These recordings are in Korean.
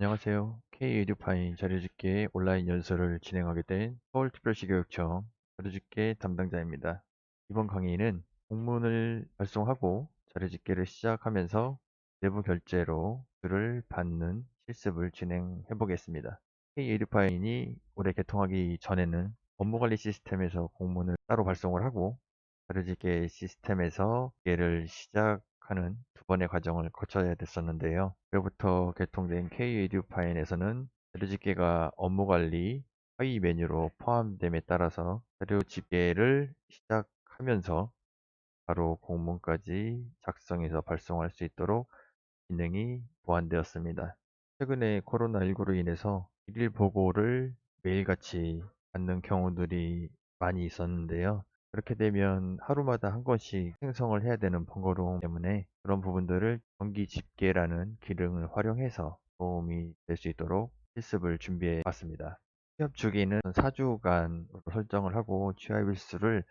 안녕하세요. K-에듀파인 자료집계 온라인 연수를 진행하게 된 서울특별시 교육청 자료집계 담당자입니다. 이번 강의는 공문을 발송하고 자료집계를 시작하면서 내부 결제로 글을 받는 실습을 진행해 보겠습니다. K-에듀파인이 올해 개통하기 전에는 업무관리 시스템에서 공문을 따로 발송을 하고 자료집계 시스템에서 집계를 시작하는 두 번의 과정을 거쳐야 됐었는데요. 올해부터 개통된 K-에듀파인에서는 자료집계가 업무관리 하위 메뉴로 포함됨에 따라서 자료집계를 시작하면서 바로 공문까지 작성해서 발송할 수 있도록 기능이 보완되었습니다. 최근에 코로나19로 인해서 일일 보고를 매일같이 받는 경우들이 많이 있었는데요. 그렇게 되면 하루마다 한 건씩 생성을 해야 되는 번거로움 때문에 그런 부분들을 정기 집계라는 기능을 활용해서 도움이 될 수 있도록 실습을 준비해 봤습니다. 취업 주기는 4주간으로 설정을 하고 취업 일수를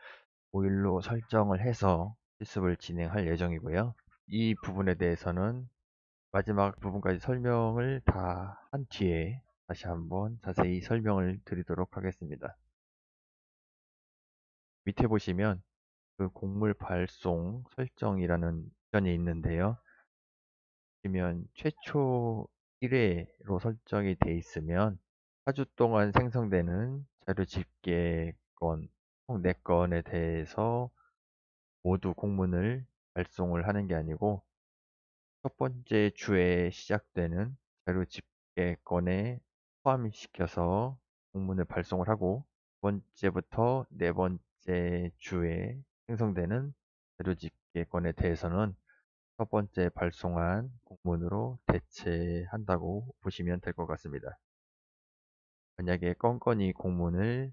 5일로 설정을 해서 실습을 진행할 예정이고요. 이 부분에 대해서는 마지막 부분까지 설명을 다 한 뒤에 다시 한번 자세히 설명을 드리도록 하겠습니다. 밑에 보시면 그 곡물 발송 설정이라는 옵션이 있는데요. 보시면 최초 1회로 설정이 되어 있으면 4주 동안 생성되는 자료 집계건 총 4건에 대해서 모두 공문을 발송을 하는 게 아니고 첫 번째 주에 시작되는 자료 집계건에 포함시켜서 공문을 발송을 하고 두 번째부터 네 번째 주에 생성되는 자료 집계건에 대해서는 첫 번째 발송한 공문으로 대체한다고 보시면 될 것 같습니다. 만약에 건건이 공문을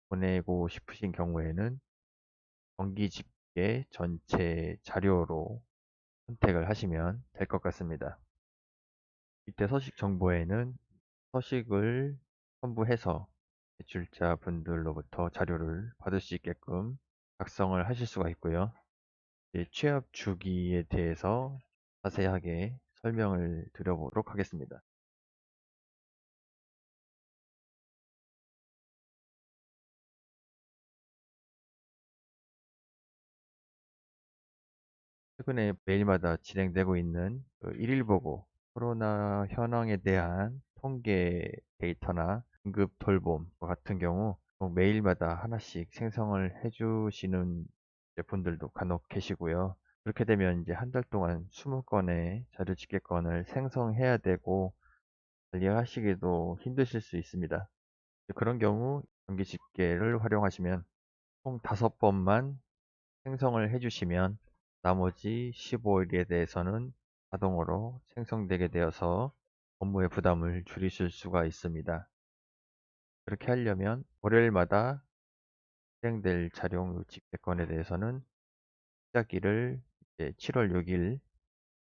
보내고 싶으신 경우에는 정기 집계 전체 자료로 선택을 하시면 될 것 같습니다. 밑에 서식 정보에는 서식을 첨부해서 제출자 분들로부터 자료를 받을 수 있게끔 작성을 하실 수가 있고요. 취업 주기에 대해서 자세하게 설명을 드려보도록 하겠습니다. 최근에 매일마다 진행되고 있는 일일 보고, 코로나 현황에 대한 통계 데이터나 긴급 돌봄 같은 경우 매일마다 하나씩 생성을 해주시는 분들도 간혹 계시고요. 그렇게 되면 이제 한 달 동안 20건의 자료 집계건을 생성해야 되고 관리하시기도 힘드실 수 있습니다. 그런 경우 정기 집계를 활용하시면 총 5번만 생성을 해주시면 나머지 15일에 대해서는 자동으로 생성되게 되어서 업무의 부담을 줄이실 수가 있습니다. 그렇게 하려면 월요일마다 실행될 자료 집계건에 대해서는 시작일을 이제 7월 6일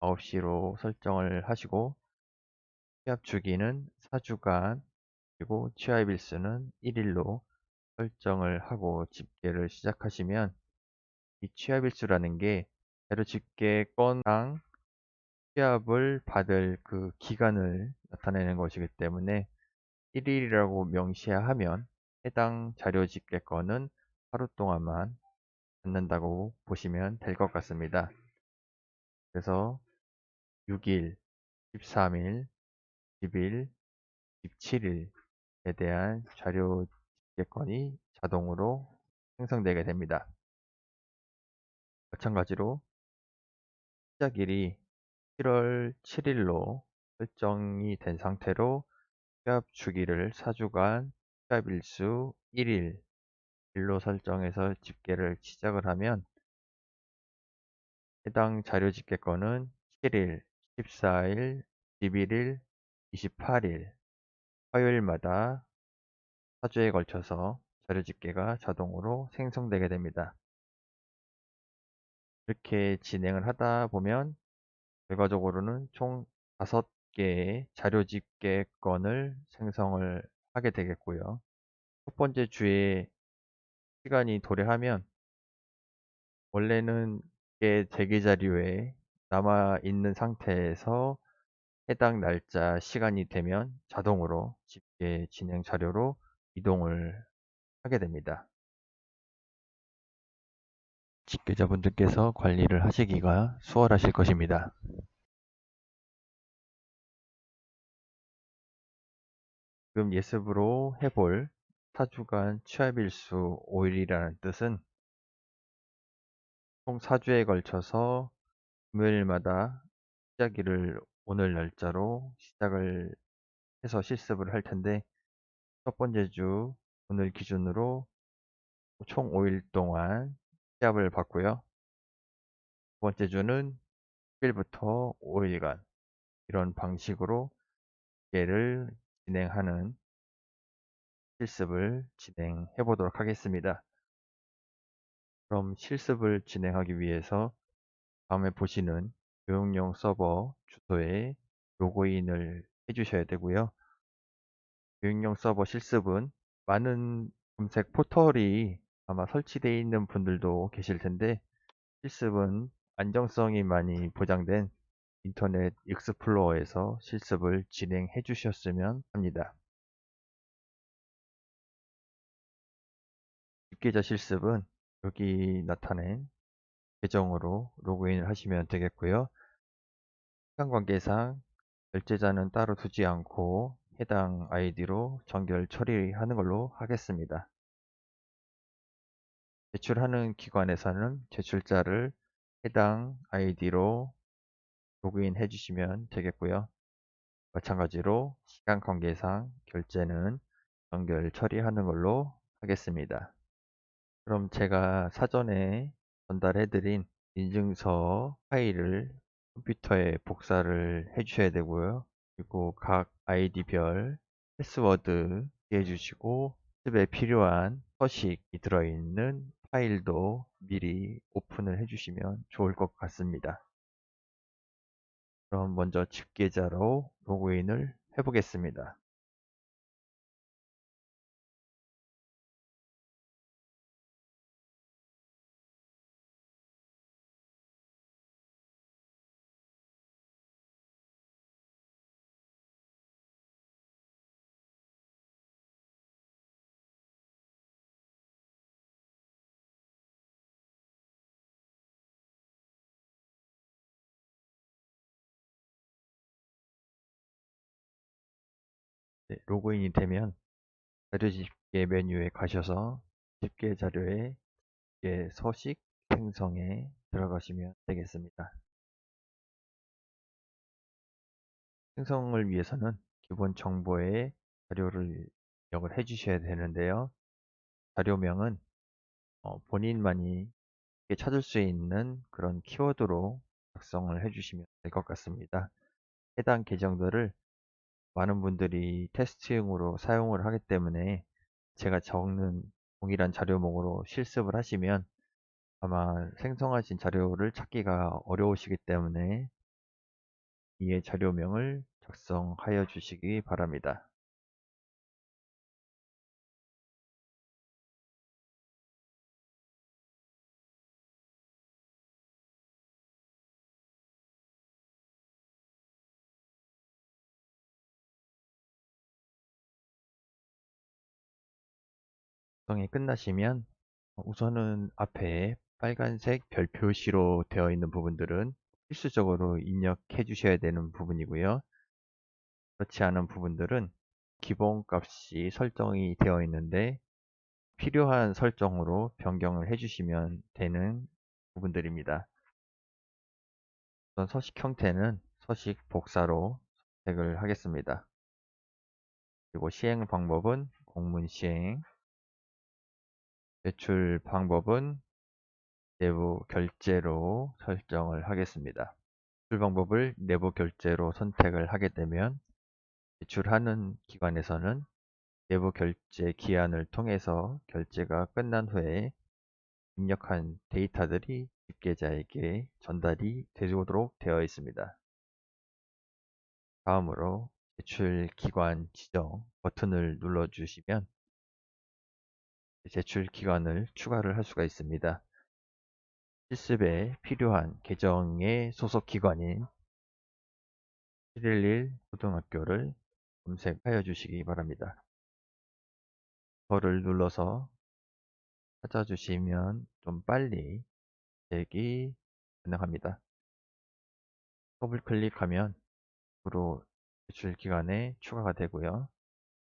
9시로 설정을 하시고 취합 주기는 4주간 그리고 취합 일수는 1일로 설정을 하고 집계를 시작하시면 이 취합 일수라는 게 자료 집계 건당 취합을 받을 그 기간을 나타내는 것이기 때문에 1일이라고 명시하면 해당 자료 집계 건은 하루 동안만 받는다고 보시면 될 것 같습니다. 그래서 6일, 13일, 10일, 17일에 대한 자료 집계건이 자동으로 생성되게 됩니다. 마찬가지로 시작일이 7월 7일로 설정이 된 상태로 취합 주기를 4주간 취합 일수 1일 일로 설정해서 집계를 시작을 하면 해당 자료 집계건은 7일, 14일, 11일, 28일 화요일마다 4주에 걸쳐서 자료 집계가 자동으로 생성되게 됩니다. 이렇게 진행을 하다 보면 결과적으로는 총 5개의 자료 집계건을 생성을 하게 되겠고요. 첫 번째 주에 시간이 도래하면 원래는 게 대기 자료에 남아 있는 상태에서 해당 날짜 시간이 되면 자동으로 집계 진행 자료로 이동을 하게 됩니다. 집계자분들께서 관리를 하시기가 수월하실 것입니다. 지금 예습으로 해볼 4주간 취합일수 5일이라는 뜻은 총 4주에 걸쳐서 금요일마다 시작일을 오늘 날짜로 시작을 해서 실습을 할 텐데, 첫 번째 주 오늘 기준으로 총 5일 동안 시합을 받고요. 두 번째 주는 10일부터 5일간 이런 방식으로 예를 진행하는 실습을 진행해 보도록 하겠습니다. 그럼 실습을 진행하기 위해서 다음에 보시는 교육용 서버 주소에 로그인을 해주셔야 되고요. 교육용 서버 실습은 많은 검색 포털이 아마 설치되어 있는 분들도 계실 텐데, 실습은 안정성이 많이 보장된 인터넷 익스플로어에서 실습을 진행해 주셨으면 합니다. 집계자 실습은 여기 나타낸 계정으로 로그인을 하시면 되겠고요. 시간 관계상 결제자는 따로 두지 않고 해당 아이디로 정결 처리하는 걸로 하겠습니다. 제출하는 기관에서는 제출자를 해당 아이디로 로그인 해주시면 되겠고요. 마찬가지로 시간 관계상 결제는 연결 처리하는 걸로 하겠습니다. 그럼 제가 사전에 전달해드린 인증서 파일을 컴퓨터에 복사를 해주셔야 되고요. 그리고 각 아이디별 패스워드 해주시고 실습에 필요한 서식이 들어있는 파일도 미리 오픈을 해주시면 좋을 것 같습니다. 그럼 먼저 집계자로 로그인을 해보겠습니다. 네, 로그인이 되면 자료 집계 메뉴에 가셔서 집계 자료에 집계 서식 생성에 들어가시면 되겠습니다. 생성을 위해서는 기본 정보에 자료를 입력을 해 주셔야 되는데요. 자료명은 본인만이 찾을 수 있는 그런 키워드로 작성을 해 주시면 될 것 같습니다. 해당 계정들을 많은 분들이 테스트용으로 사용을 하기 때문에 제가 적는 동일한 자료목으로 실습을 하시면 아마 생성하신 자료를 찾기가 어려우시기 때문에 이에 자료명을 작성하여 주시기 바랍니다. 작성이 끝나시면 우선은 앞에 빨간색 별 표시로 되어 있는 부분들은 필수적으로 입력해 주셔야 되는 부분이고요. 그렇지 않은 부분들은 기본값이 설정이 되어 있는데 필요한 설정으로 변경을 해주시면 되는 부분들입니다. 우선 서식 형태는 서식 복사로 선택을 하겠습니다. 그리고 시행 방법은 공문 시행, 제출 방법은 내부 결제로 설정을 하겠습니다. 제출 방법을 내부 결제로 선택을 하게 되면 제출하는 기관에서는 내부 결제 기한을 통해서 결제가 끝난 후에 입력한 데이터들이 집계자에게 전달이 되도록 되어 있습니다. 다음으로 제출 기관 지정 버튼을 눌러주시면 제출 기관을 추가를 할 수가 있습니다. 실습에 필요한 계정의 소속 기관인 711 고등학교를 검색하여 주시기 바랍니다. 저를 눌러서 찾아주시면 좀 빨리 제기 가능합니다. 더블 클릭하면 앞으로 제출 기간에 추가가 되고요.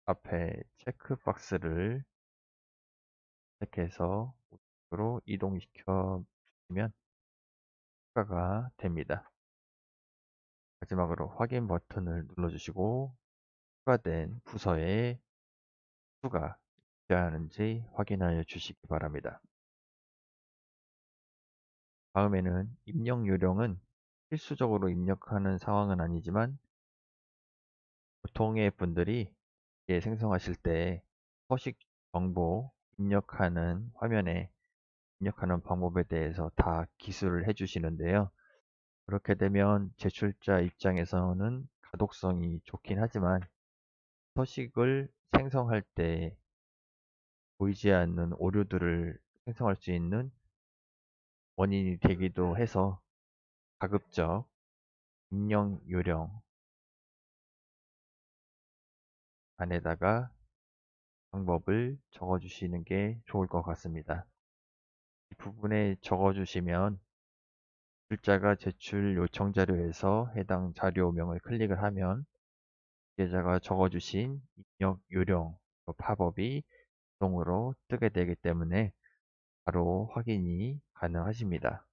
앞에 체크박스를 체크해서 우측으로 이동시켜 주시면 추가가 됩니다. 마지막으로 확인 버튼을 눌러주시고 추가된 부서에 수가 있지 확인하여 주시기 바랍니다. 다음에는 입력 요령은 필수적으로 입력하는 상황은 아니지만 보통의 분들이 생성하실 때 서식 정보 입력하는 화면에 입력하는 방법에 대해서 다 기술을 해주시는데요. 그렇게 되면 제출자 입장에서는 가독성이 좋긴 하지만 서식을 생성할 때 보이지 않는 오류들을 생성할 수 있는 원인이 되기도 해서 가급적 입력 요령 안에다가 방법을 적어주시는 게 좋을 것 같습니다. 이 부분에 적어주시면 출자가 제출 요청 자료에서 해당 자료명을 클릭을 하면 피해자가 적어주신 입력 요령 팝업이 자동으로 뜨게 되기 때문에 바로 확인이 가능하십니다.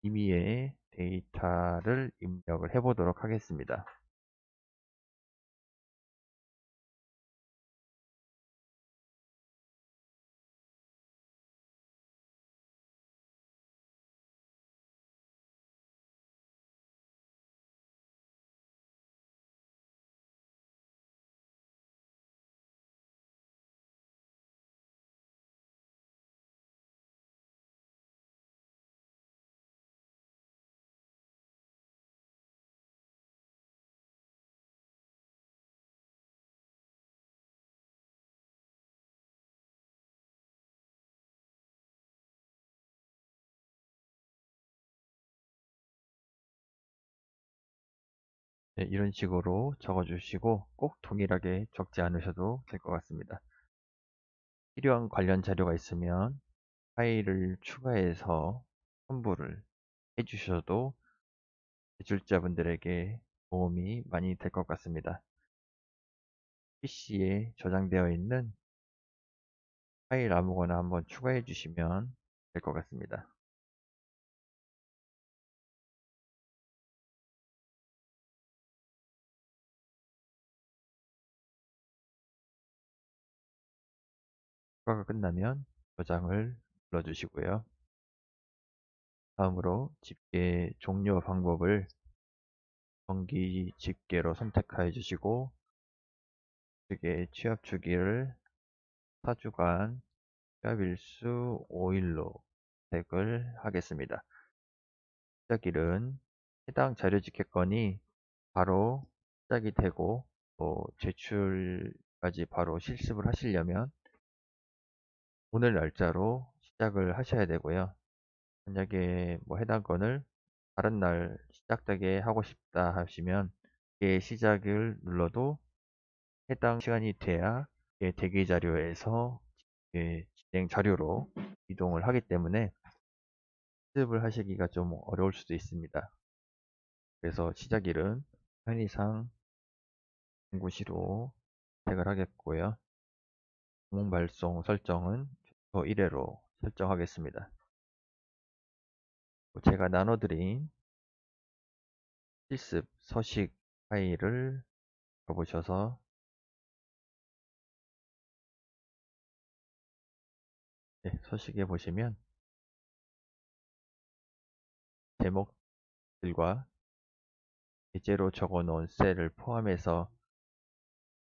임의의 데이터를 입력을 해보도록 하겠습니다. 네, 이런 식으로 적어주시고 꼭 동일하게 적지 않으셔도 될 것 같습니다. 필요한 관련 자료가 있으면 파일을 추가해서 첨부를 해주셔도 제출자분들에게 도움이 많이 될 것 같습니다. PC에 저장되어 있는 파일 아무거나 한번 추가해 주시면 될 것 같습니다. 추가가 끝나면 저장을 눌러주시고요. 다음으로 집계 종료 방법을 정기 집계로 선택해 주시고 측의 취합 주기를 4주간 취합일수 5일로 선택을 하겠습니다. 시작일은 해당 자료 집계건이 바로 시작이 되고 제출까지 바로 실습을 하시려면 오늘 날짜로 시작을 하셔야 되고요. 만약에 뭐 해당 건을 다른 날 시작되게 하고 싶다 하시면 이게 시작을 눌러도 해당 시간이 돼야 이게 대기 자료에서 이게 진행 자료로 이동을 하기 때문에 실습을 하시기가 좀 어려울 수도 있습니다. 그래서 시작일은 편의상 공구시로 선택을 하겠고요. 공문 발송 설정은 최소 1회로 설정하겠습니다. 제가 나눠드린 실습 서식 파일을 가보셔서 서식에 보시면 제목들과 예제로 적어놓은 셀을 포함해서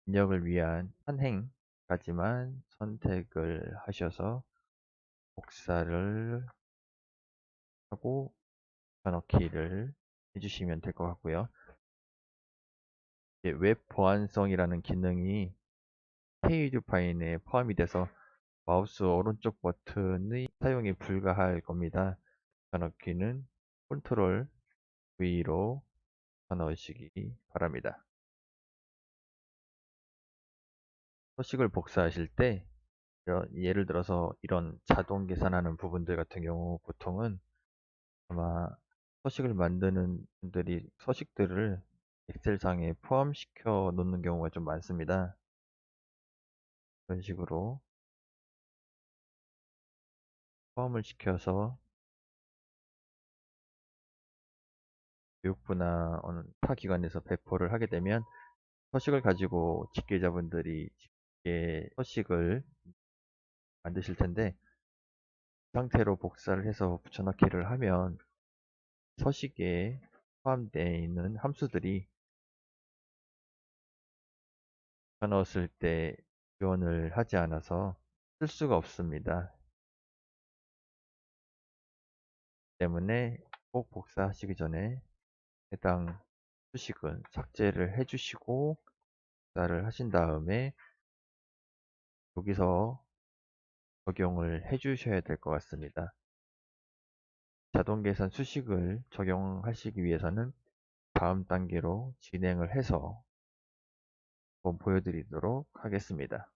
입력을 위한 한행까지만 선택을 하셔서 복사를 하고 붙여넣기를 해주시면 될 것 같고요. 웹 보안성이라는 기능이 페이지 파일에 포함이 돼서 마우스 오른쪽 버튼의 사용이 불가할 겁니다. 붙여넣기는 컨트롤 V로 넣으시기 바랍니다. 서식을 복사하실 때 예를 들어서 이런 자동 계산하는 부분들 같은 경우 보통은 아마 서식을 만드는 분들이 서식들을 엑셀상에 포함시켜 놓는 경우가 좀 많습니다. 이런 식으로 포함을 시켜서 교육부나 어느 타 기관에서 배포를 하게 되면 서식을 가지고 집계자분들이 집계 서식을 만드실 텐데 이 상태로 복사를 해서 붙여넣기를 하면 서식에 포함되어 있는 함수들이 붙여넣었을 때 지원을 하지 않아서 쓸 수가 없습니다. 때문에 꼭 복사하시기 전에 해당 수식은 삭제를 해주시고 복사를 하신 다음에 여기서 적용을 해주셔야 될 것 같습니다. 자동 계산 수식을 적용하시기 위해서는 다음 단계로 진행을 해서 한번 보여드리도록 하겠습니다.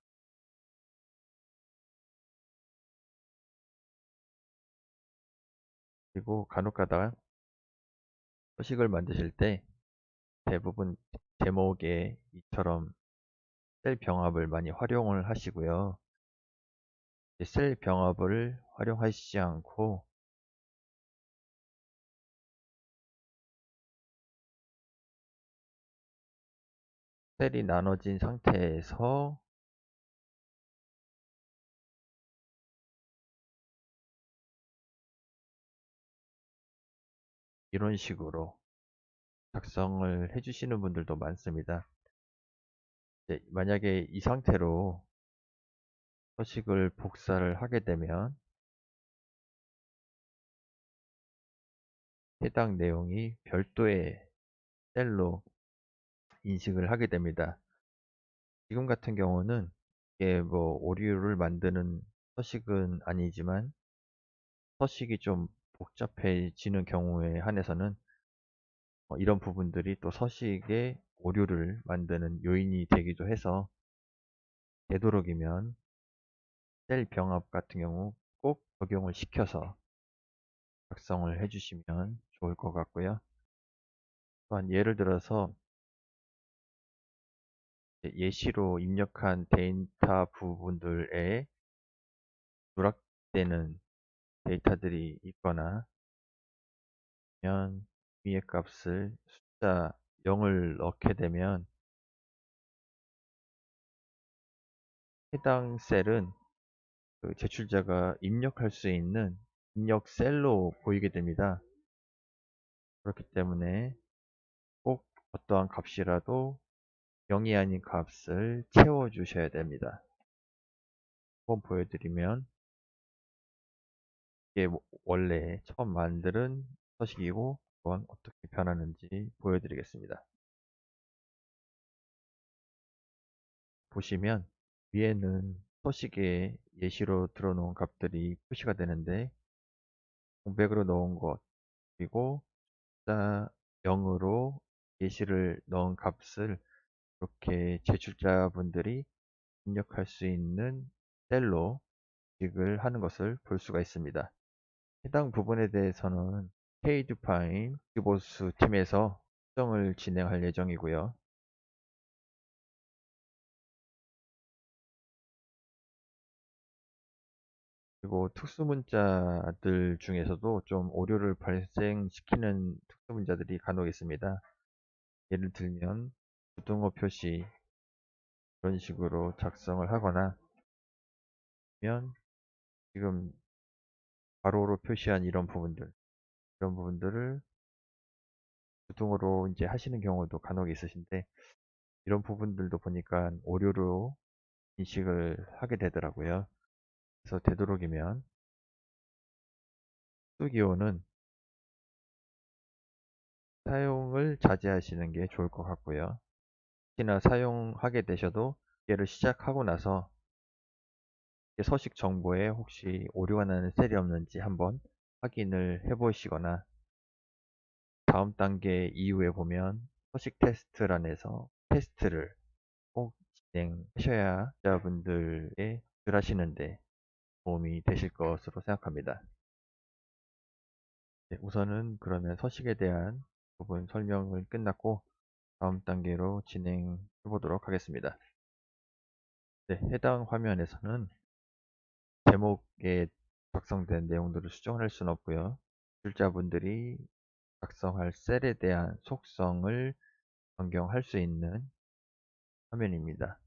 그리고 간혹가다 서식을 만드실 때 대부분 제목에 이처럼 셀 병합을 많이 활용을 하시고요. 셀 병합을 활용하시지 않고 셀이 나눠진 상태에서 이런 식으로 작성을 해주시는 분들도 많습니다. 만약에 이 상태로 서식을 복사를 하게 되면 해당 내용이 별도의 셀로 인식을 하게 됩니다. 지금 같은 경우는 이게 뭐 오류를 만드는 서식은 아니지만 서식이 좀 복잡해지는 경우에 한해서는 이런 부분들이 또 서식에 오류를 만드는 요인이 되기도 해서 되도록이면 셀 병합 같은 경우 꼭 적용을 시켜서 작성을 해주시면 좋을 것 같고요. 또한 예를 들어서 예시로 입력한 데이터 부분들에 누락되는 데이터들이 있거나 아니면 위의 값을 숫자 0을 넣게 되면 해당 셀은 그 제출자가 입력할 수 있는 입력 셀로 보이게 됩니다. 그렇기 때문에 꼭 어떠한 값이라도 0이 아닌 값을 채워 주셔야 됩니다. 한번 보여드리면 이게 원래 처음 만드는 서식이고 또한 어떻게 변하는지 보여드리겠습니다. 보시면 위에는 서식에 예시로 들어놓은 값들이 표시가 되는데 공백으로 넣은 것 그리고 숫자 0으로 예시를 넣은 값을 이렇게 제출자분들이 입력할 수 있는 셀로 인식을 하는 것을 볼 수가 있습니다. 해당 부분에 대해서는 K디파인 기보수 팀에서 수정을 진행할 예정이고요. 그리고 특수문자들 중에서도 좀 오류를 발생시키는 특수문자들이 간혹 있습니다. 예를 들면 부등호 표시 이런 식으로 작성을 하거나 아니면 지금 가로로 표시한 이런 부분들을 부등호로 이제 하시는 경우도 간혹 있으신데 이런 부분들도 보니까 오류로 인식을 하게 되더라고요. 그래서 되도록이면 수기호는 사용을 자제하시는 게 좋을 것 같고요. 특히나 사용하게 되셔도 얘를 시작하고 나서 서식 정보에 혹시 오류가 나는 셀이 없는지 한번 확인을 해 보시거나 다음 단계 이후에 보면 서식 테스트란에서 테스트를 꼭 진행하셔야 자분들의 글 하시는데 도움이 되실 것으로 생각합니다. 네, 우선은 그러면 서식에 대한 부분 설명을 끝났고 다음 단계로 진행해 보도록 하겠습니다. 네, 해당 화면에서는 제목에 작성된 내용들을 수정할 수는 없고요. 출자분들이 작성할 셀에 대한 속성을 변경할 수 있는 화면입니다.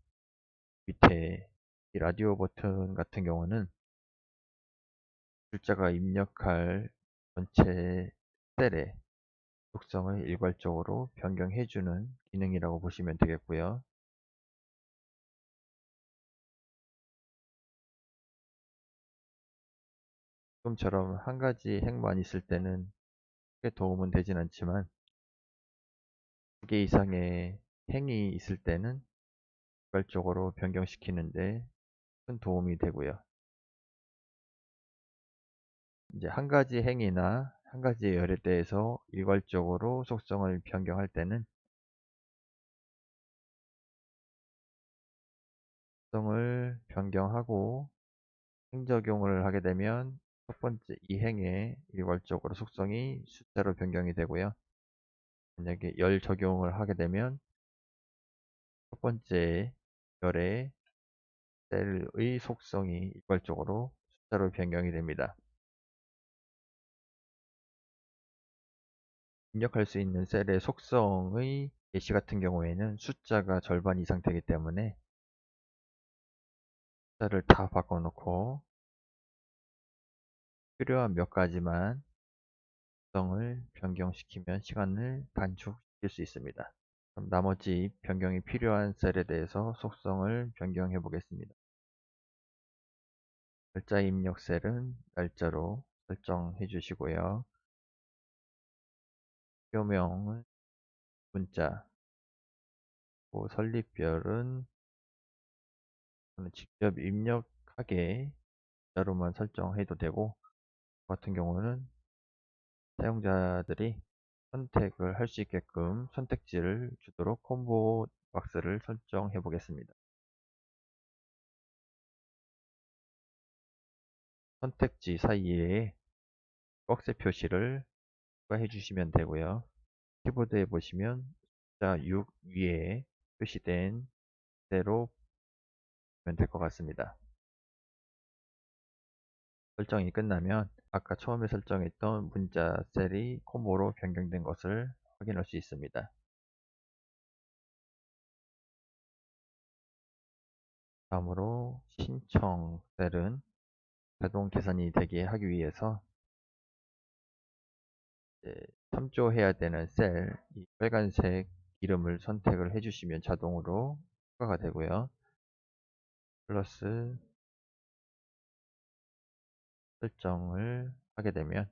밑에 이 라디오 버튼 같은 경우는 출자가 입력할 전체 셀의 속성을 일괄적으로 변경해주는 기능이라고 보시면 되겠고요. 지금처럼 한 가지 행만 있을 때는 크게 도움은 되진 않지만 두 개 이상의 행이 있을 때는 일괄적으로 변경시키는데 큰 도움이 되고요. 이제 한 가지 행이나 한 가지 열에 대해서 일괄적으로 속성을 변경할 때는 속성을 변경하고 행 적용을 하게 되면 첫 번째 이 행에 일괄적으로 속성이 숫자로 변경이 되고요. 만약에 열 적용을 하게 되면 첫 번째 열의 셀의 속성이 일괄적으로 숫자로 변경이 됩니다. 입력할 수 있는 셀의 속성의 예시 같은 경우에는 숫자가 절반 이상 되기 때문에 숫자를 다 바꿔놓고 필요한 몇 가지만 속성을 변경시키면 시간을 단축시킬 수 있습니다. 그럼 나머지 변경이 필요한 셀에 대해서 속성을 변경해 보겠습니다. 날짜 입력 셀은 날짜로 설정해 주시고요. 표명은 문자, 설립별은 직접 입력하게 자로만 설정해도 되고 같은 경우는 사용자들이 선택을 할 수 있게끔 선택지를 주도록 콤보 박스를 설정해 보겠습니다. 선택지 사이에 꺽쇠 표시를 추가해 주시면 되고요. 키보드에 보시면 숫자 6 위에 표시된 대로 하면 될 것 같습니다. 설정이 끝나면 아까 처음에 설정했던 문자 셀이 콤보로 변경된 것을 확인할 수 있습니다. 다음으로 신청 셀은 자동 계산이 되게 하기 위해서 참조해야 되는 셀, 이 빨간색 이름을 선택을 해주시면 자동으로 추가가 되고요. 플러스 설정을 하게 되면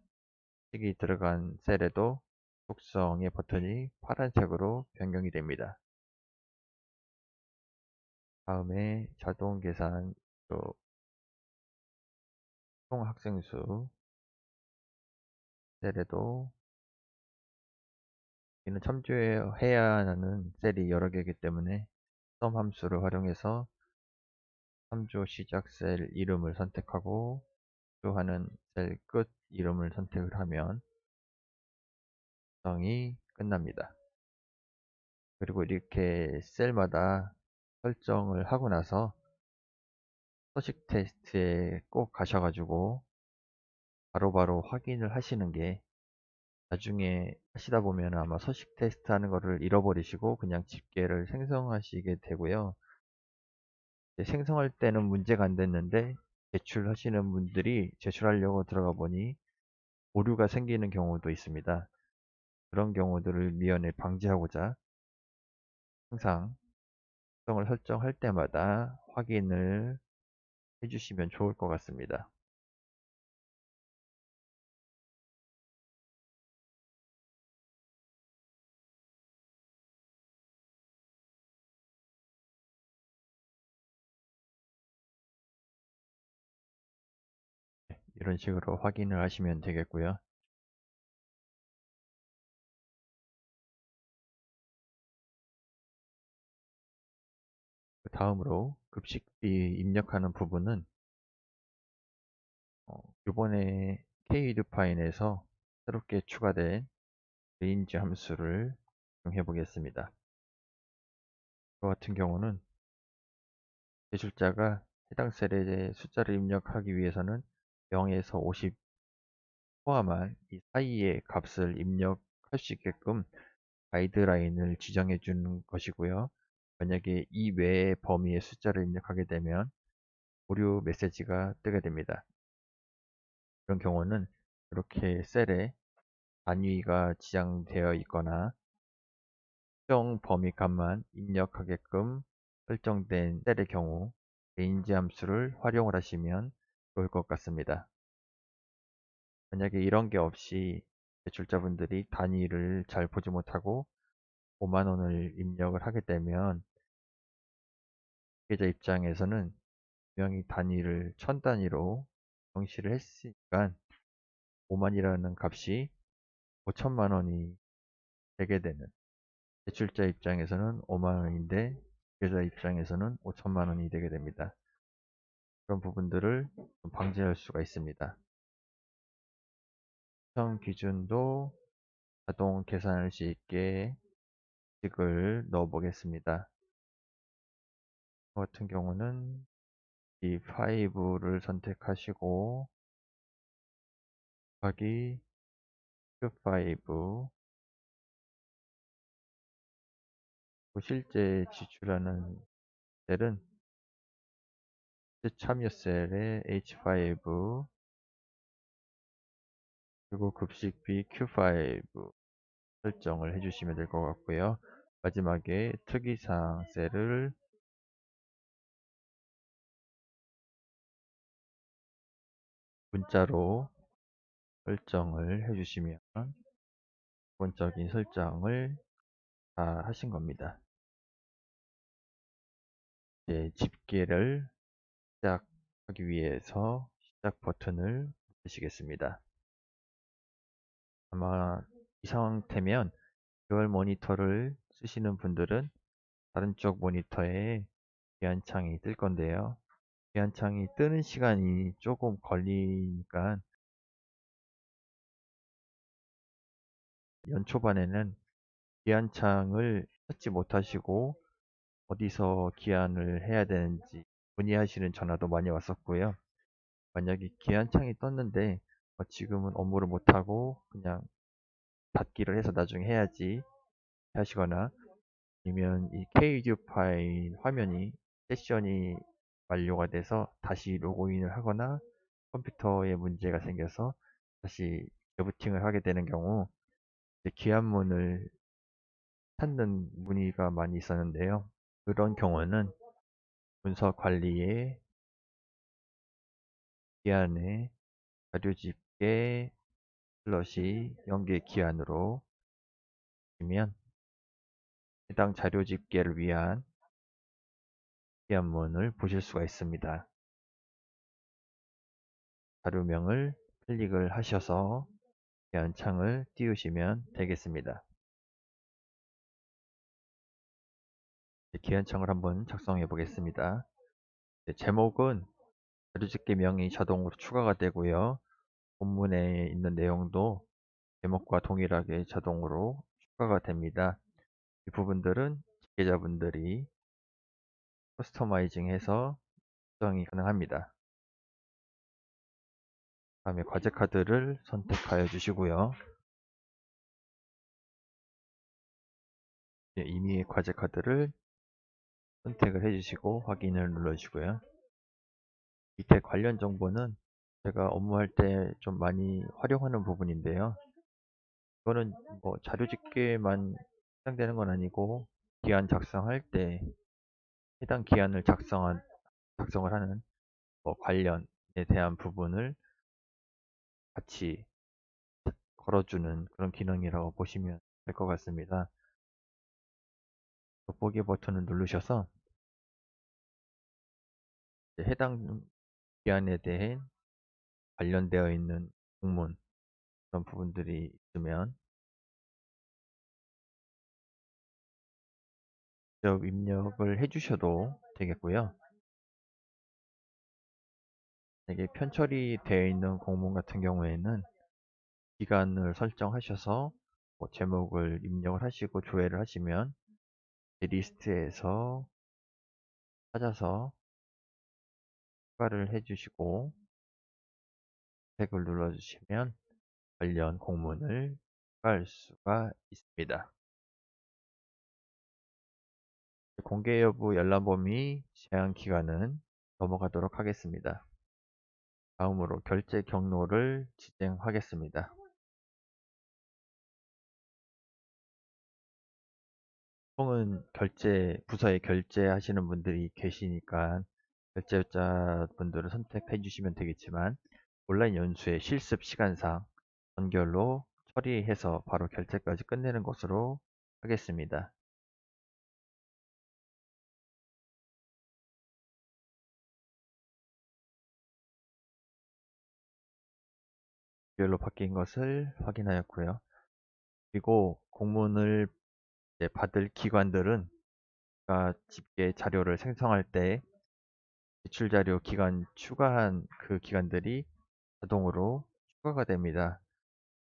식이 들어간 셀에도 속성의 버튼이 파란색으로 변경이 됩니다. 다음에 자동 계산 총 학생수 셀에도 이는 참조해야 하는 셀이 여러 개이기 때문에 sum 함수를 활용해서 참조 시작 셀 이름을 선택하고 참조하는 셀 끝 이름을 선택을 하면 작성이 끝납니다. 그리고 이렇게 셀마다 설정을 하고 나서 서식 테스트에 꼭 가셔가지고 바로바로 확인을 하시는 게 나중에 하시다 보면 아마 서식 테스트 하는 거를 잃어버리시고 그냥 집계를 생성하시게 되고요. 생성할 때는 문제가 안 됐는데 제출하시는 분들이 제출하려고 들어가 보니 오류가 생기는 경우도 있습니다. 그런 경우들을 미연에 방지하고자 항상 특성을 설정할 때마다 확인을 해주시면 좋을 것 같습니다. 이런 식으로 확인을 하시면 되겠고요. 다음으로 급식비 입력하는 부분은 이번에 K디파인에서 새롭게 추가된 range 함수를 사용해 보겠습니다. 이 같은 경우는 제출자가 해당 셀에 숫자를 입력하기 위해서는 0에서 50 포함한 이 사이의 값을 입력할 수 있게끔 가이드라인을 지정해 주는 것이고요. 만약에 이 외의 범위의 숫자를 입력하게 되면 오류 메시지가 뜨게 됩니다. 이런 경우는 이렇게 셀에 단위가 지정되어 있거나 특정 범위 값만 입력하게끔 설정된 셀의 경우 range 함수를 활용을 하시면 좋을 것 같습니다. 만약에 이런 게 없이 제출자분들이 단위를 잘 보지 못하고 5만 원을 입력을 하게 되면 피해자 입장에서는 분명히 단위를 1000단위로 정시를 했으니까 5만이라는 값이 5천만 원이 되게 되는, 제출자 입장에서는 5만 원인데 피해자 입장에서는 5천만 원이 되게 됩니다. 그런 부분들을 좀 방지할 수가 있습니다. 성 기준도 자동 계산할 수 있게 식을 넣어 보겠습니다. 저 같은 경우는 이 5를 선택하시고 곱하기 Q5 실제 지출하는 셀은 참여 셀에 H5 그리고 급식비 Q5 설정을 해주시면 될 것 같고요. 마지막에 특이사항 셀을 문자로 설정을 해주시면 기본적인 설정을 다 하신 겁니다. 이제 집계를 시작하기 위해서 시작 버튼을 누르시겠습니다. 아마 이 상태면 듀얼 모니터를 쓰시는 분들은 다른 쪽 모니터에 기한창이 뜰 건데요. 기한창이 뜨는 시간이 조금 걸리니까 연초반에는 기한창을 찾지 못하시고 어디서 기한을 해야 되는지 문의하시는 전화도 많이 왔었고요. 만약에 기한창이 떴는데 지금은 업무를 못하고 그냥 닫기를 해서 나중에 해야지 하시거나 아니면 이 KDO 파일 화면이 세션이 완료가 돼서 다시 로그인을 하거나 컴퓨터에 문제가 생겨서 다시 재부팅을 하게 되는 경우 기한문을 찾는 문의가 많이 있었는데요. 그런 경우는 문서 관리에 기한에 자료 집계 슬러시 연계 기한으로 치면 해당 자료 집계를 위한 기한문을 보실 수가 있습니다. 자료명을 클릭을 하셔서 기한 창을 띄우시면 되겠습니다. 기한 창을 한번 작성해 보겠습니다. 제목은 자료집계명이 자동으로 추가가 되고요. 본문에 있는 내용도 제목과 동일하게 자동으로 추가가 됩니다. 이 부분들은 집계자분들이 커스터마이징 해서 수정이 가능합니다. 다음에 과제 카드를 선택하여 주시고요. 임의의 과제 카드를 선택을 해주시고 확인을 눌러주시고요. 밑에 관련 정보는 제가 업무할 때 좀 많이 활용하는 부분인데요. 이거는 뭐 자료 집계만 해당되는 건 아니고 기한 작성할 때 해당 기한을 작성을 하는 관련에 대한 부분을 같이 걸어주는 그런 기능이라고 보시면 될 것 같습니다. 돋보기 버튼을 누르셔서 해당 기한에 대해 관련되어 있는 공문 그런 부분들이 있으면 직접 입력을 해주셔도 되겠고요. 이게 편처리 되어 있는 공문 같은 경우에는 기간을 설정하셔서 제목을 입력을 하시고 조회를 하시면 리스트에서 찾아서 추가를 해주시고 탭을 눌러주시면 관련 공문을 추가할 수가 있습니다. 공개 여부 열람 범위 제한 기간은 넘어가도록 하겠습니다. 다음으로 결제 경로를 지정하겠습니다. 보통은 부서에 결제하시는 분들이 계시니까 결제자 분들을 선택해 주시면 되겠지만 온라인 연수의 실습 시간상 연결로 처리해서 바로 결제까지 끝내는 것으로 하겠습니다. 연결로 바뀐 것을 확인하였고요. 그리고 공문을 받을 기관들은 집계 자료를 생성할 때 제출 자료 기간 추가한 그 기관들이 자동으로 추가가 됩니다.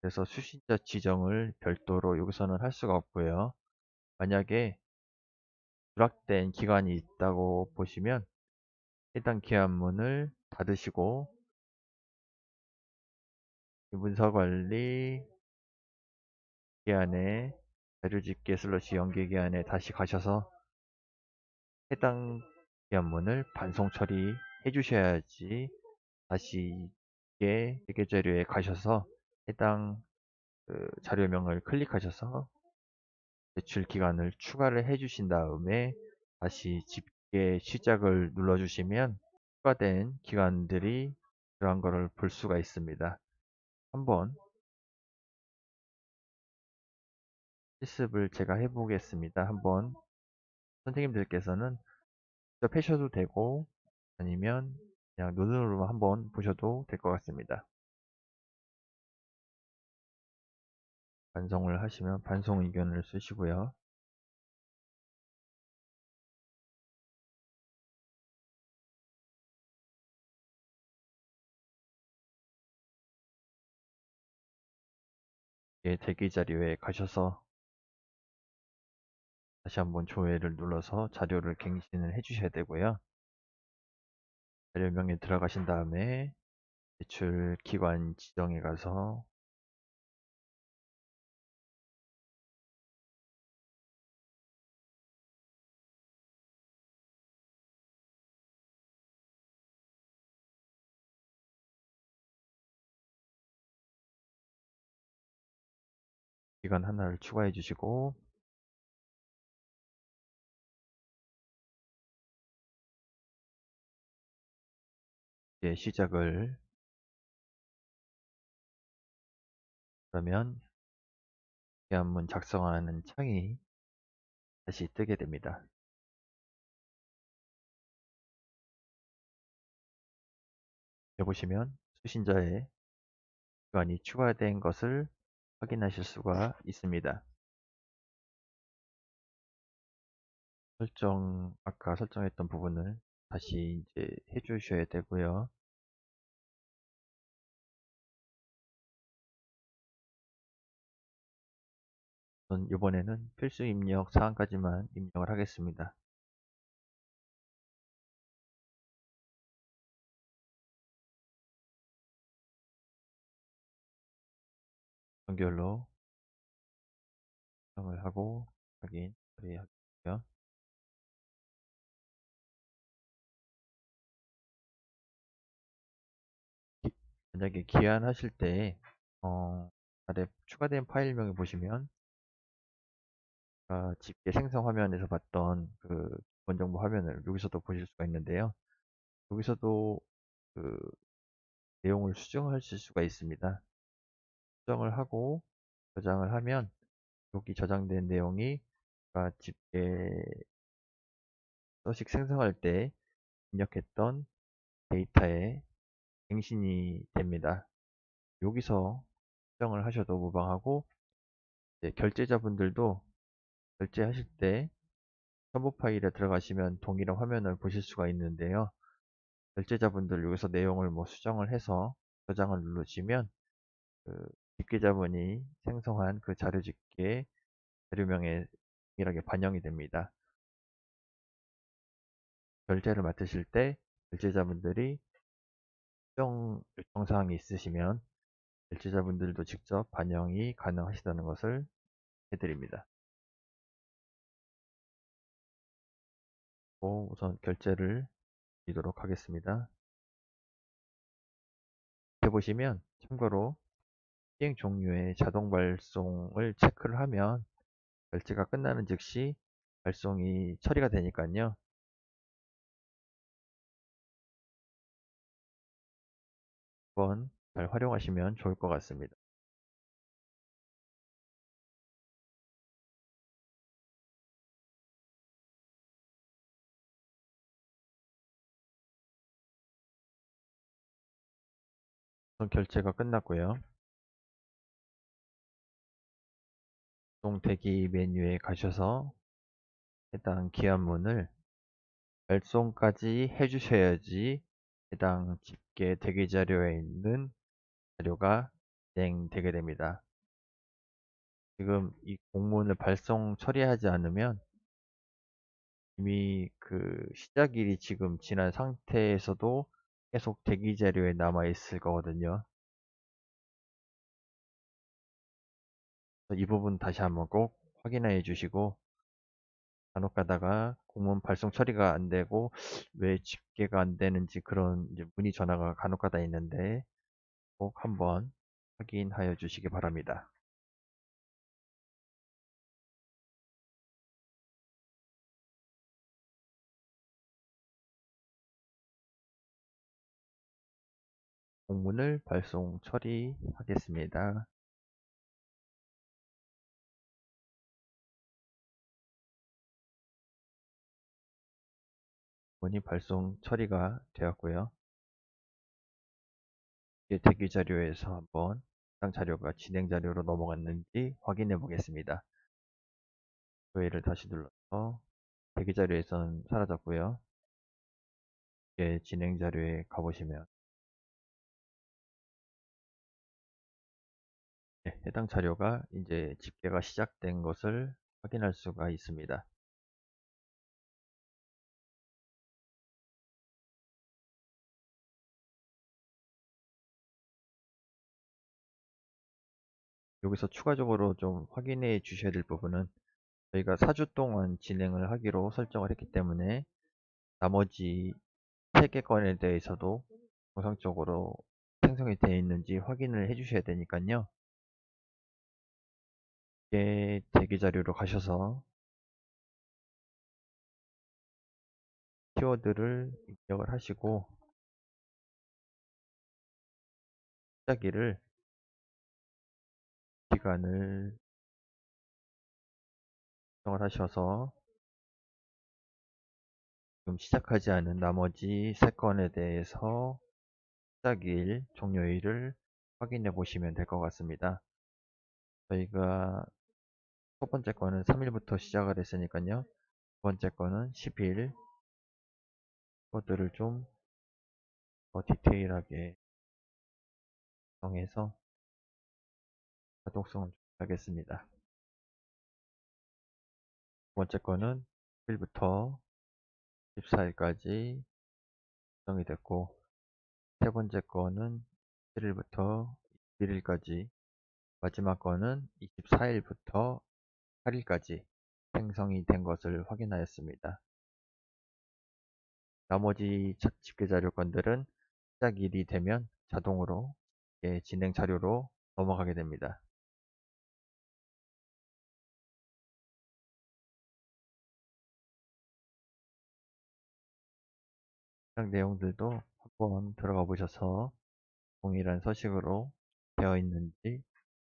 그래서 수신자 지정을 별도로 여기서는 할 수가 없고요. 만약에 누락된 기간이 있다고 보시면 해당 기한문을 닫으시고 문서관리 기한에 자료집계 슬러시 연계 기한에 다시 가셔서 해당 기한문을 반송 처리해 주셔야지 다시 집계 자료에 가셔서 해당 자료명을 클릭하셔서 제출 기간을 추가를 해 주신 다음에 다시 집계 시작을 눌러 주시면 추가된 기간들이 들어간 것을 볼 수가 있습니다. 한번 실습을 제가 해 보겠습니다. 한번 선생님들께서는 직접 하셔도 되고 아니면 그냥 눈으로 한번 보셔도 될 것 같습니다. 반송을 하시면 반송 의견을 쓰시고요. 대기 자료에 가셔서 다시 한번 조회를 눌러서 자료를 갱신을 해주셔야 되고요. 자료명에 들어가신 다음에 제출 기관 지정에 가서 기관 하나를 추가해 주시고 시작을 그러면 계약문 작성하는 창이 다시 뜨게 됩니다. 여기 보시면 수신자의 기관이 추가된 것을 확인하실 수가 있습니다. 아까 설정했던 부분을 다시 이제 해주셔야 되고요. 우선 이번에는 필수 입력 사항까지만 입력을 하겠습니다. 연결로 설정을 하고 확인 처리하고요. 만약에 기한하실 때 아래 추가된 파일명에 보시면 집계 생성 화면에서 봤던 그 기본 정보 화면을 여기서도 보실 수가 있는데요. 여기서도 그 내용을 수정하실 수가 있습니다. 수정을 하고 저장을 하면 여기 저장된 내용이 집계 서식 생성할 때 입력했던 데이터에 갱신이 됩니다. 여기서 수정을 하셔도 무방하고 결제자분들도 결제하실 때 첨부 파일에 들어가시면 동일한 화면을 보실 수가 있는데요. 결제자분들 여기서 내용을 뭐 수정을 해서 저장을 누르시면 그 집계자분이 생성한 그 자료 집계 자료명에 동일하게 반영이 됩니다. 결제를 맡으실 때 결제자분들이 수정 요청사항이 있으시면 결제자분들도 직접 반영이 가능하시다는 것을 해드립니다. 우선 결제를 드리도록 하겠습니다. 해보시면 참고로 시행 종류의 자동 발송을 체크를 하면 결제가 끝나는 즉시 발송이 처리가 되니까요. 한번 잘 활용하시면 좋을 것 같습니다. 우선 결제가 끝났고요. 발송 대기 메뉴에 가셔서 해당 기한문을 발송까지 해주셔야지 해당 집계 대기 자료에 있는 자료가 진행되게 됩니다. 지금 이 공문을 발송 처리하지 않으면 이미 그 시작일이 지금 지난 상태에서도 계속 대기 자료에 남아 있을 거거든요. 이 부분 다시 한번 꼭 확인해 주시고 간혹 가다가 공문 발송 처리가 안 되고 왜 집계가 안 되는지 그런 이제 문의 전화가 간혹 가다 있는데 꼭 한번 확인하여 주시기 바랍니다. 공문을 발송 처리하겠습니다. 문의 발송 처리가 되었고요. 이제 대기 자료에서 한번 해당 자료가 진행 자료로 넘어갔는지 확인해 보겠습니다. 조회를 다시 눌러서 대기 자료에서는 사라졌고요. 이제 진행 자료에 가보시면 해당 자료가 이제 집계가 시작된 것을 확인할 수가 있습니다. 여기서 추가적으로 좀 확인해 주셔야 될 부분은 저희가 4주 동안 진행을 하기로 설정을 했기 때문에 나머지 3개 건에 대해서도 정상적으로 생성이 되어 있는지 확인을 해 주셔야 되니까요. 이게 대기 자료로 가셔서 키워드를 입력을 하시고 시작일을 기간을 설정을 하셔서 지금 시작하지 않은 나머지 3건에 대해서 시작일, 종료일을 확인해 보시면 될 것 같습니다. 저희가 첫 번째 거는 3일부터 시작을 했으니까요. 두 번째 거는 10일 코드를 좀 더 디테일하게 정해서 가독성을 하겠습니다. 두 번째 거는 10일부터 14일까지 정이 됐고, 세 번째 거는 7일부터 1일까지, 마지막 거는 24일부터 8일까지 생성이 된 것을 확인하였습니다. 나머지 집계 자료건들은 시작일이 되면 자동으로 진행 자료로 넘어가게 됩니다. 해당 내용들도 한번 들어가 보셔서 동일한 서식으로 되어 있는지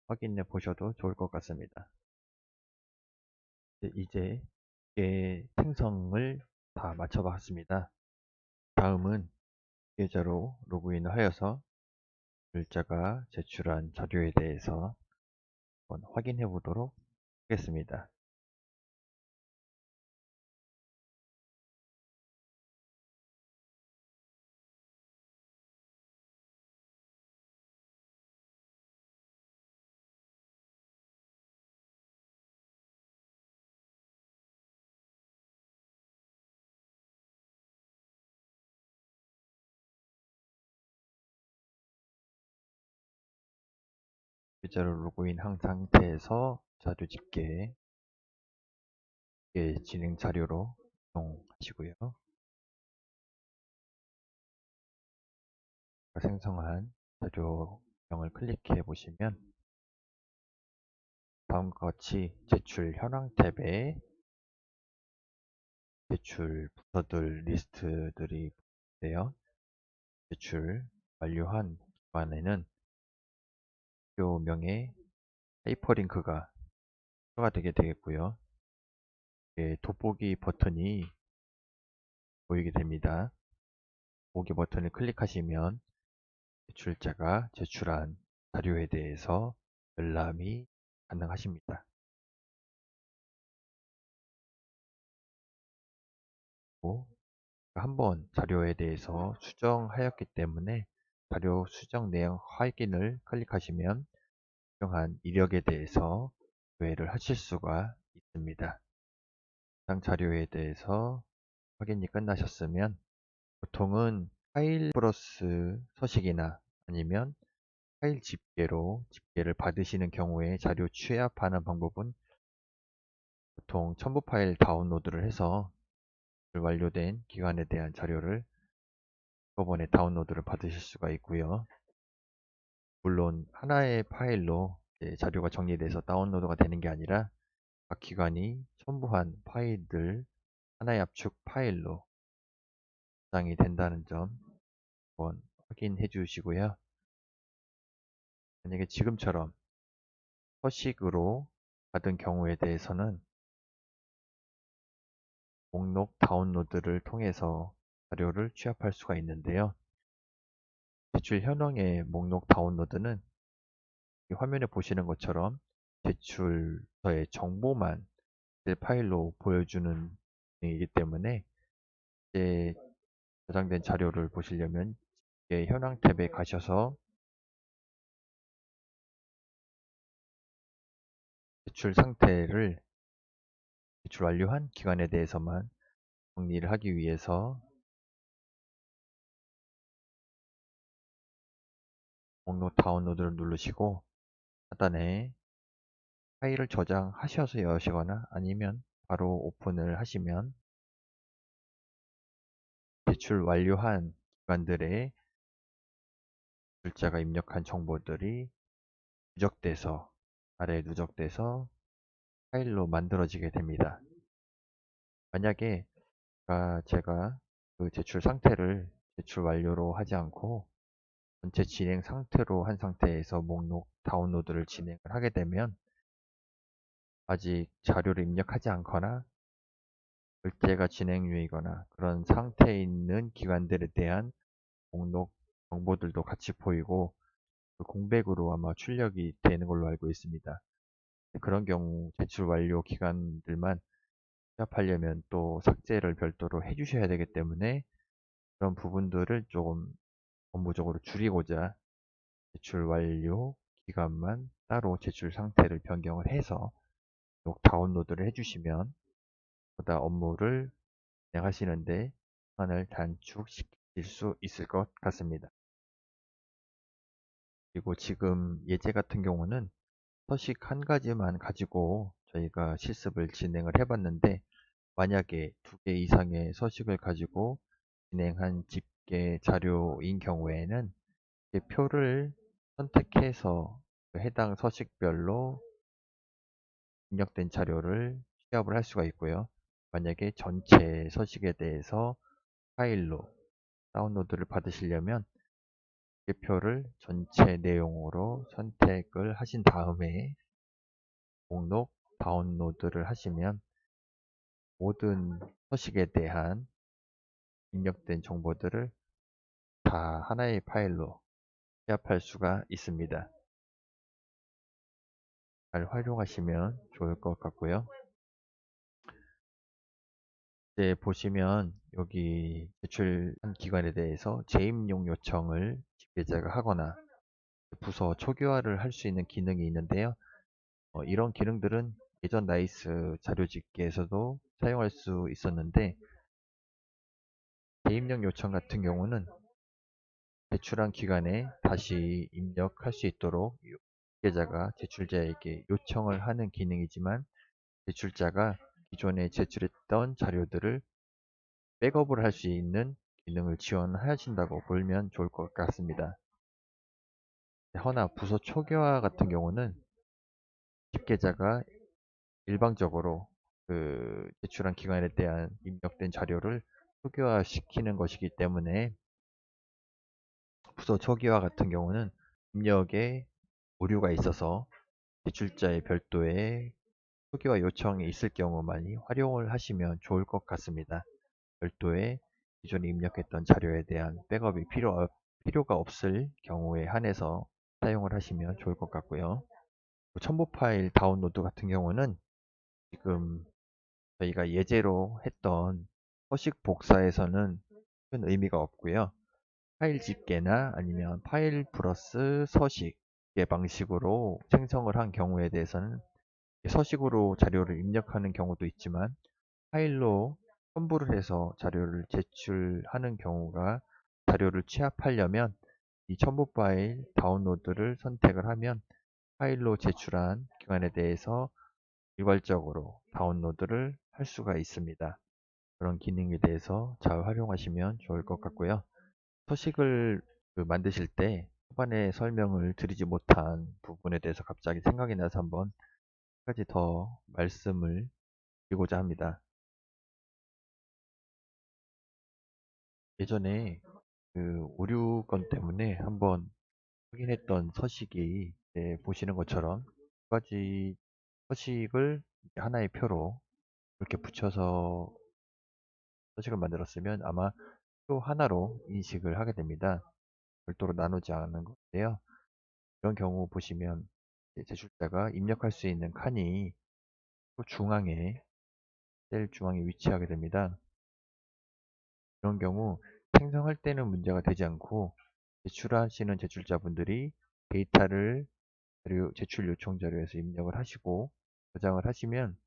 확인해 보셔도 좋을 것 같습니다. 이제 생성을 다 마쳐 봤습니다. 다음은 계좌로 로그인을 하여서 글자가 제출한 자료에 대해서 한번 확인해 보도록 하겠습니다. 계좌로 로그인한 상태에서 자료 집계 진행 자료로 이동하시고요. 생성한 자료명을 클릭해 보시면 다음과 같이 제출 현황 탭에 제출 부서들 리스트들이 있는데요. 제출 완료한 기관에는 학교명의 하이퍼링크가 추가되게 되겠고요. 돋보기 버튼이 보이게 됩니다. 돋보기 버튼을 클릭하시면 제출자가 제출한 자료에 대해서 열람이 가능하십니다. 한번 자료에 대해서 수정하였기 때문에 자료 수정 내용 확인을 클릭하시면 수정한 이력에 대해서 조회를 하실 수가 있습니다. 해당 자료에 대해서 확인이 끝나셨으면 보통은 파일 플러스 서식이나 아니면 파일 집계로 집계를 받으시는 경우에 자료 취합하는 방법은 보통 첨부 파일 다운로드를 해서 완료된 기간에 대한 자료를 한꺼번에 다운로드를 받으실 수가 있고요. 물론 하나의 파일로 자료가 정리돼서 다운로드가 되는 게 아니라 각 기관이 첨부한 파일들 하나의 압축 파일로 저장이 된다는 점 한번 확인해 주시고요. 만약에 지금처럼 서식으로 받은 경우에 대해서는 목록 다운로드를 통해서 자료를 취합할 수가 있는데요. 제출 현황의 목록 다운로드는 이 화면에 보시는 것처럼 제출서의 정보만 파일로 보여주는 기능이기 때문에 이제 저장된 자료를 보시려면 현황 탭에 가셔서 제출 상태를 제출 완료한 기간에 대해서만 정리를 하기 위해서 목록 다운로드를 누르시고 하단에 파일을 저장하셔서 여시거나 아니면 바로 오픈을 하시면 제출 완료한 기관들의 글자가 입력한 정보들이 누적돼서 아래에 누적돼서 파일로 만들어지게 됩니다. 만약에 제가 그 제출 상태를 제출 완료로 하지 않고 전체 진행 상태로 한 상태에서 목록 다운로드를 진행을 하게 되면 아직 자료를 입력하지 않거나 결제가 진행 중이거나 그런 상태에 있는 기관들에 대한 목록 정보들도 같이 보이고 그 공백으로 아마 출력이 되는 걸로 알고 있습니다. 그런 경우 제출 완료 기간들만 취합하려면 또 삭제를 별도로 해주셔야 되기 때문에 그런 부분들을 조금 업무적으로 줄이고자 제출 완료 기간만 따로 제출 상태를 변경을 해서 다운로드를 해주시면 보다 업무를 진행하시는데 시간을 단축시킬 수 있을 것 같습니다. 그리고 지금 예제 같은 경우는 서식 한 가지만 가지고 저희가 실습을 진행을 해봤는데 만약에 2개 이상의 서식을 가지고 진행한 집계 자료인 경우에는 표를 선택해서 그 해당 서식별로 입력된 자료를 취합을 할 수가 있고요. 만약에 전체 서식에 대해서 파일로 다운로드를 받으시려면 표를 전체 내용으로 선택을 하신 다음에 목록 다운로드를 하시면 모든 서식에 대한 입력된 정보들을 다 하나의 파일로 취합할 수가 있습니다. 잘 활용하시면 좋을 것 같고요. 이제 보시면 여기 제출한 기관에 대해서 재입력 요청을 집계자가 하거나 부서 초기화를 할 수 있는 기능이 있는데요. 이런 기능들은 예전 나이스 자료집계에서도 사용할 수 있었는데 재입력 요청 같은 경우는 제출한 기간에 다시 입력할 수 있도록 집계자가 제출자에게 요청을 하는 기능이지만 제출자가 기존에 제출했던 자료들을 백업을 할 수 있는 기능을 지원하신다고 보면 좋을 것 같습니다. 허나 부서 초기화 같은 경우는 집계자가 일방적으로 그 제출한 기관에 대한 입력된 자료를 초기화시키는 것이기 때문에 부서 초기화 같은 경우는 입력에 오류가 있어서 제출자의 별도의 초기화 요청이 있을 경우만이 활용을 하시면 좋을 것 같습니다. 별도의 기존에 입력했던 자료에 대한 백업이 필요가 없을 경우에 한해서 사용을 하시면 좋을 것 같고요. 첨부 파일 다운로드 같은 경우는 지금 저희가 예제로 했던 서식 복사에서는 큰 의미가 없고요. 파일 집계나 아니면 파일 플러스 서식의 방식으로 생성을 한 경우에 대해서는 서식으로 자료를 입력하는 경우도 있지만 파일로 첨부를 해서 자료를 제출하는 경우가 자료를 취합하려면 이 첨부 파일 다운로드를 선택을 하면 파일로 제출한 기관에 대해서 일괄적으로 다운로드를 할 수가 있습니다. 그런 기능에 대해서 잘 활용하시면 좋을 것 같고요. 서식을 만드실 때 초반에 설명을 드리지 못한 부분에 대해서 갑자기 생각이 나서 한번 한 가지 더 말씀을 드리고자 합니다. 예전에 그 오류 건 때문에 한번 확인했던 서식이 보시는 것처럼 두 가지 서식을 하나의 표로 이렇게 붙여서 서식을 만들었으면 아마 표 하나로 인식을 하게 됩니다. 별도로 나누지 않은 건데요. 이런 경우 보시면 제출자가 입력할 수 있는 칸이 표 중앙에 셀 중앙에 위치하게 됩니다. 이런 경우 생성할 때는 문제가 되지 않고 제출하시는 제출자분들이 데이터를 제출 요청 자료에서 입력을 하시고 저장을 하시면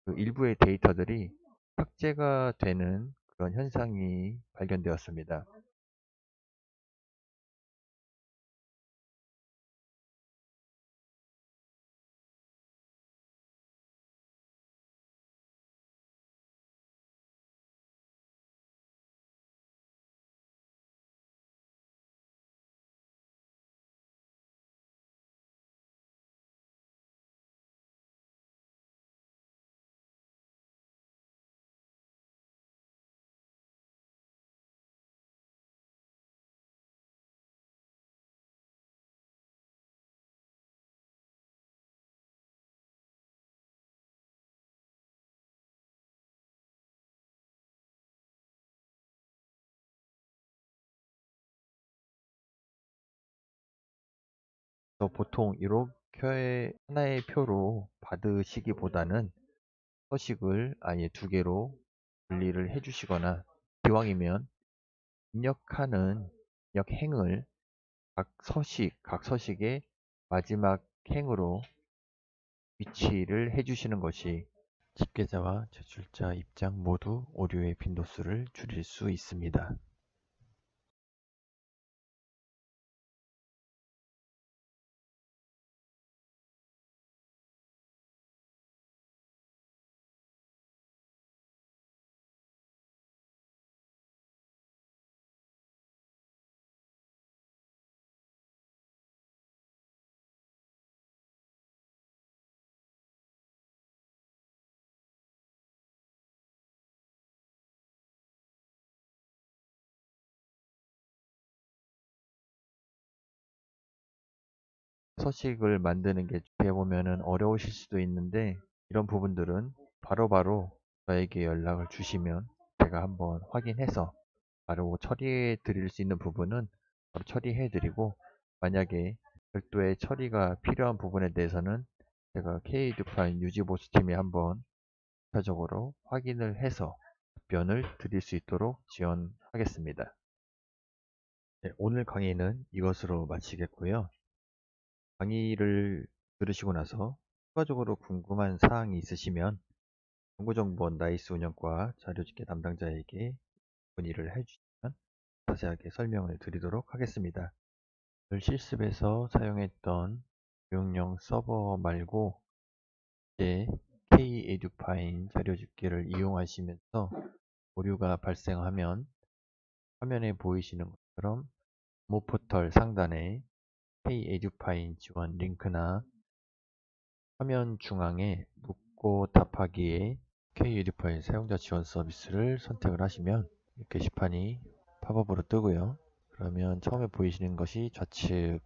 그 일부의 데이터들이 삭제가 되는 그런 현상이 발견되었습니다. 보통 이렇게 하나의 표로 받으시기보다는 서식을 아예 두 개로 분리를 해주시거나, 기왕이면 입력하는 입력행을 각 서식의 마지막 행으로 위치를 해주시는 것이 집계자와 제출자 입장 모두 오류의 빈도수를 줄일 수 있습니다. 서식을 만드는 게 어떻게 보면은 어려우실 수도 있는데, 이런 부분들은 바로바로 저에게 연락을 주시면 제가 한번 확인해서 바로 처리해 드릴 수 있는 부분은 바로 처리해 드리고, 만약에 별도의 처리가 필요한 부분에 대해서는 제가 K듀파인 유지보수 팀이 한번 추가적으로 확인을 해서 답변을 드릴 수 있도록 지원하겠습니다. 네, 오늘 강의는 이것으로 마치겠고요. 강의를 들으시고 나서 추가적으로 궁금한 사항이 있으시면 정보정보원 나이스 운영과 자료집계 담당자에게 문의를 해주시면 자세하게 설명을 드리도록 하겠습니다. 실습에서 사용했던 교육용 서버 말고 이제 K-에듀파인 자료집계를 이용하시면서 오류가 발생하면 화면에 보이시는 것처럼 모포털 상단에 K-에듀파인 지원 링크나 화면 중앙에 묻고 답하기에 K-에듀파인 사용자 지원 서비스를 선택을 하시면 게시판이 팝업으로 뜨고요. 그러면 처음에 보이시는 것이 좌측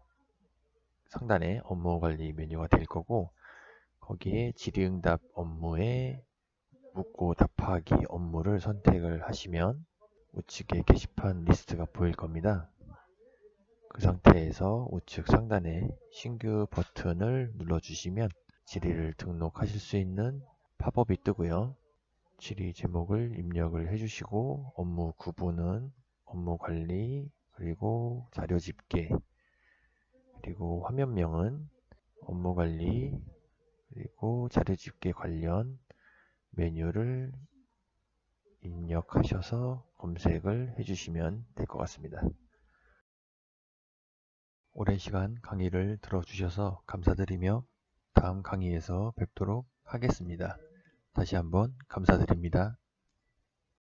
상단에 업무 관리 메뉴가 될 거고, 거기에 질의응답 업무에 묻고 답하기 업무를 선택을 하시면 우측에 게시판 리스트가 보일 겁니다. 그 상태에서 우측 상단에 신규 버튼을 눌러주시면 질의를 등록하실 수 있는 팝업이 뜨고요. 질의 제목을 입력을 해주시고, 업무 구분은 업무 관리, 그리고 자료 집계, 그리고 화면명은 업무 관리, 그리고 자료 집계 관련 메뉴를 입력하셔서 검색을 해주시면 될 것 같습니다. 오랜 시간 강의를 들어주셔서 감사드리며 다음 강의에서 뵙도록 하겠습니다. 다시 한번 감사드립니다.